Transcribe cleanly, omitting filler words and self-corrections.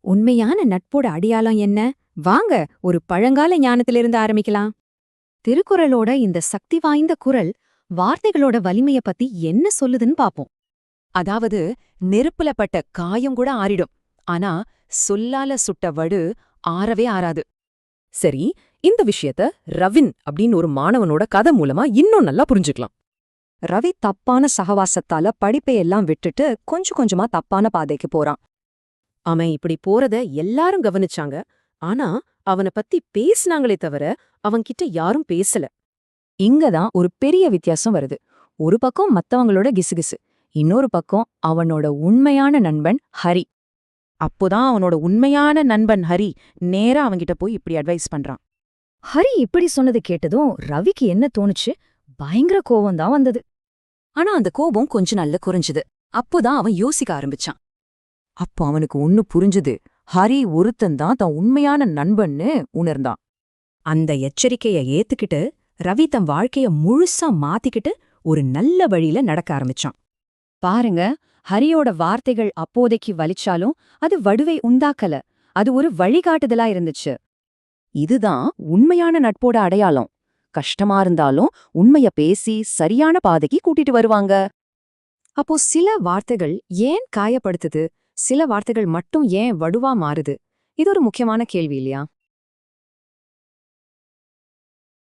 உண்மையான நட்போட அடையாளம் என்ன? வாங்க ஒரு பழங்கால ஞானத்திலிருந்து ஆரம்பிக்கலாம். திருக்குறளோட இந்த சக்தி வாய்ந்த குறள் வார்த்தைகளோட வலிமைய பத்தி என்ன சொல்லுதுன்னு பாப்போம். அதாவது நெருப்புல பட்ட காயம் கூட ஆறிடும். ஆனா சொல்லால சுட்ட வடு ஆறவே ஆறாது. சரி, இந்த விஷயத்த ரவின் அப்படின்னு ஒரு மாணவனோட கதை மூலமா இன்னும் நல்லா புரிஞ்சுக்கலாம். ரவி தப்பான சகவாசத்தால படிப்பையெல்லாம் விட்டுட்டு கொஞ்சம் கொஞ்சமா தப்பான பாதைக்கு போறான். அவன் இப்படி போறத எல்லாரும் கவனிச்சாங்க. ஆனா அவனை பத்தி பேசினாங்களே தவிர அவன்கிட்ட யாரும் பேசல. இங்கதான் ஒரு பெரிய வித்தியாசம் வருது. ஒரு பக்கம் மத்தவங்களோட கிசுகிசு, இன்னொரு பக்கம் அவனோட உண்மையான நண்பன் ஹரி. அப்போதான் அவனோட உண்மையான நண்பன் ஹரி நேரா அவங்கிட்ட போய் இப்படி அட்வைஸ் பண்றான். ஹரி இப்படி சொன்னது கேட்டதும் ரவிக்கு என்ன தோணுச்சு? பயங்கர கோவம்தான் வந்தது. ஆனா அந்த கோபம் கொஞ்ச நாள்ல குறைஞ்சது. அப்போதான் அவன் யோசிக்க ஆரம்பிச்சான். அப்போ அவனுக்கு ஒன்னு புரிஞ்சுது. ஹரி ஒருத்தன்தான் தன் உண்மையான நண்பன்னு உணர்ந்தான். அந்த எச்சரிக்கைய ஏத்துக்கிட்டு ரவி தன் வாழ்க்கைய முழுசா மாத்திக்கிட்டு ஒரு நல்ல வழியில நடக்க ஆரம்பிச்சான். பாருங்க, ஹரியோட வார்த்தைகள் அப்போதைக்கு வலிச்சாலும் அது வடுவை உண்டாக்கல. அது ஒரு வழிகாட்டுதலா இருந்துச்சு. இதுதான் உண்மையான நட்போட அடையாளம். கஷ்டமா இருந்தாலும் உண்மைய பேசி சரியான பாதைக்கு கூட்டிட்டு வருவாங்க. அப்போ சில வார்த்தைகள் ஏன் காயப்படுத்துது? சில வார்த்தைகள் மட்டும் ஏன் வடுவா மாறுது? இது ஒரு முக்கியமான கேள்வி இல்லையா?